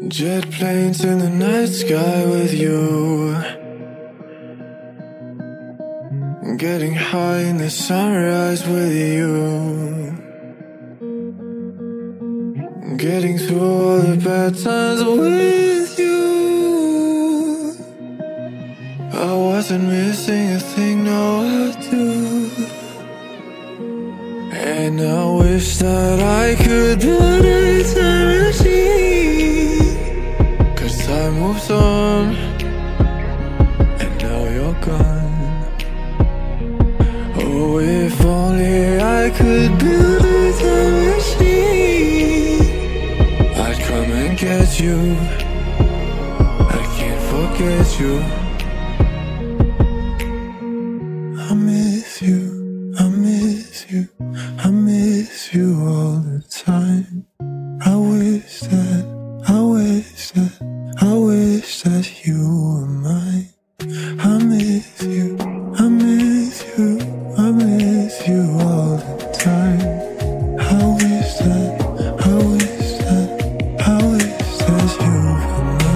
Jet planes in the night sky with you, getting high in the sunrise with you, getting through all the bad times with you. I wasn't missing a thing, no I do. And I wish that I could build a time machine, 'cause time moves on, and now you're gone. Oh, if only I could build a time machine, I'd come and get you. I can't forget you. I miss you, I miss you, I miss you all the time. I wish that, I wish that, I wish that you were mine. I miss you, I miss you, I miss you all the time. I wish that, I wish that, I wish that you were mine.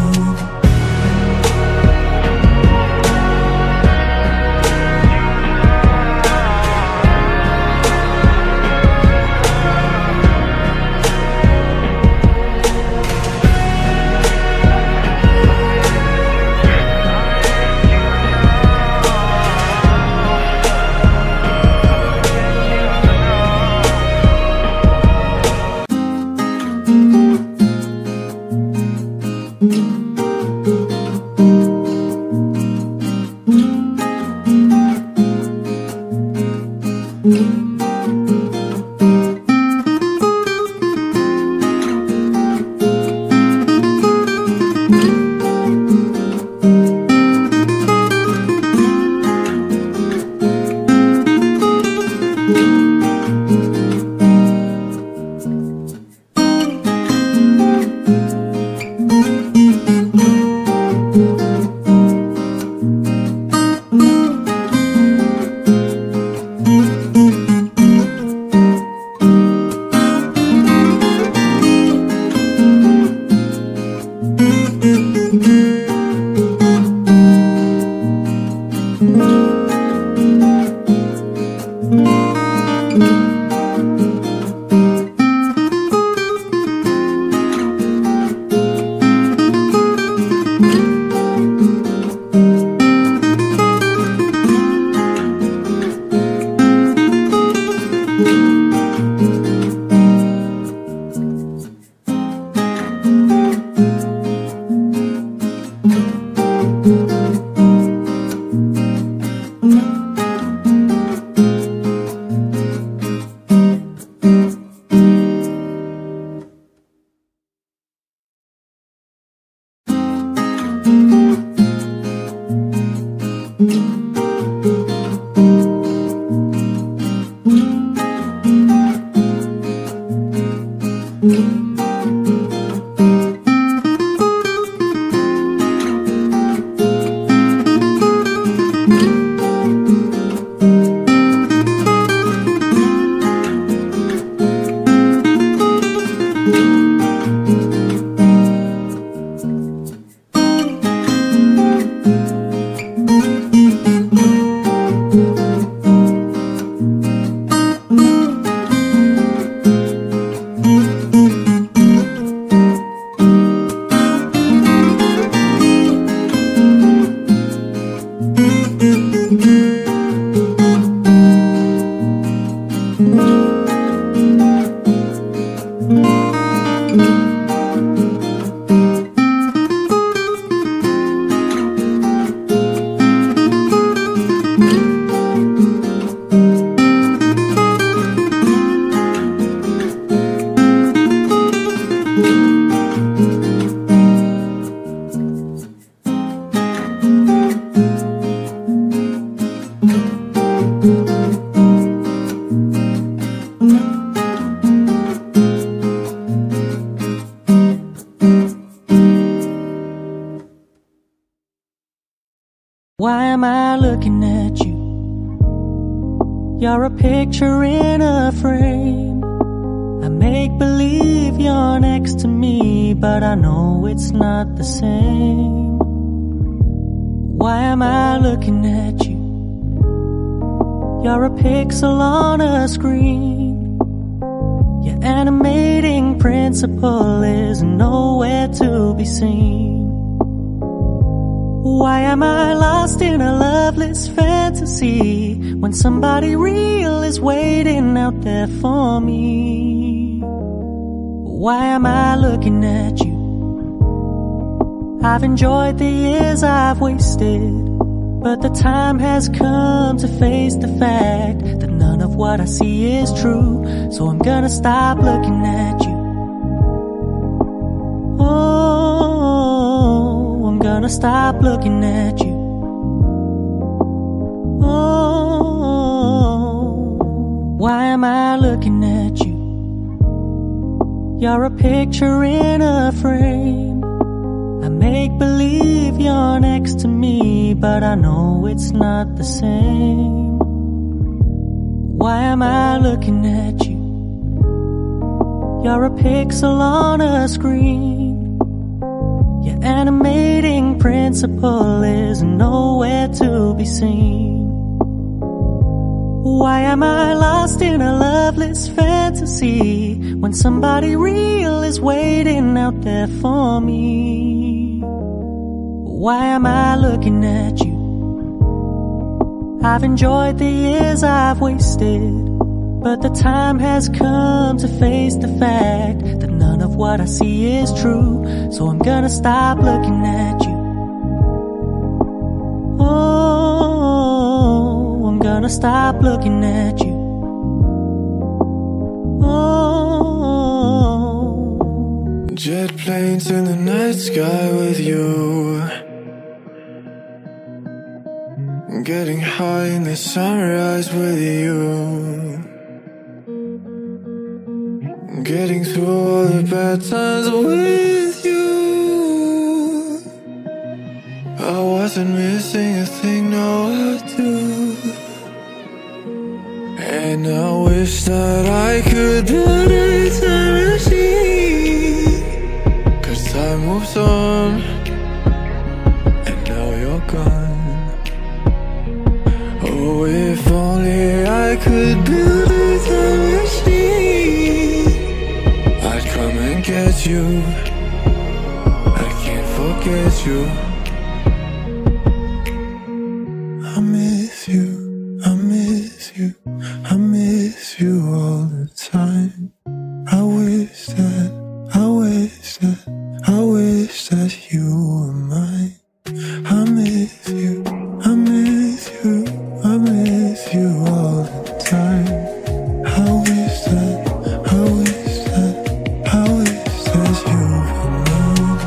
Why am I looking at you? You're a picture in a frame. I make believe you're next to me, but I know it's not the same. Why am I looking at you? You're a pixel on a screen. Your animating principle is nowhere to be seen. Why am I lost in a loveless fantasy when somebody real is waiting out there for me? Why am I looking at you? I've enjoyed the years I've wasted, but the time has come to face the fact that none of what I see is true. So I'm gonna stop looking at you. Oh, I'm gonna stop looking at you. Oh, why am I looking at you? You're a picture in a frame. I make believe you're next to me, but I know it's not the same. Why am I looking at you? You're a pixel on a screen. Your animating principle is nowhere to be seen. Why am I lost in a loveless fantasy when somebody real is waiting out there for me? Why am I looking at you? I've enjoyed the years I've wasted, but the time has come to face the fact that none of what I see is true. So I'm gonna stop looking at you. Oh, I'm gonna stop looking at you. Oh, jet planes in the night sky with you, getting high in the sunrise with you, getting through all the bad times with you. I wasn't missing a thing, no I do. And I wish that I could build a time machine, 'cause time moves on, and now you're gone. Oh, if only I could build a time machine, I'd come and get you. I can't forget you. I miss you, I miss you, I miss you all the time. I wish that, I wish that, I wish that you were mine. I miss you, I miss you, I miss you all the time. I wish that, I wish that, I wish that you were mine.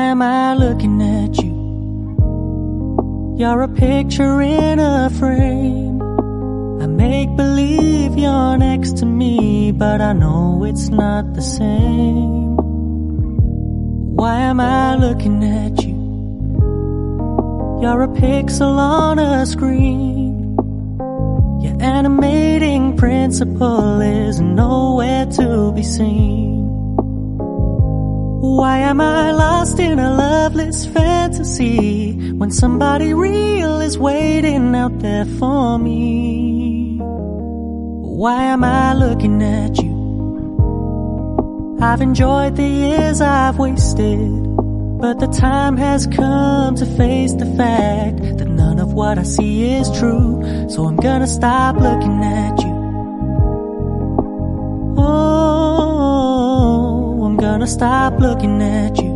Why am I looking at you? You're a picture in a frame. I make believe you're next to me, but I know it's not the same. Why am I looking at you? You're a pixel on a screen. Your animating principle is nowhere to be seen. Why am I lost in a loveless fantasy when somebody real is waiting out there for me? Why am I looking at you? I've enjoyed the years I've wasted, but the time has come to face the fact that none of what I see is true. So I'm gonna stop looking at you. Oh, I'm gonna stop looking at you.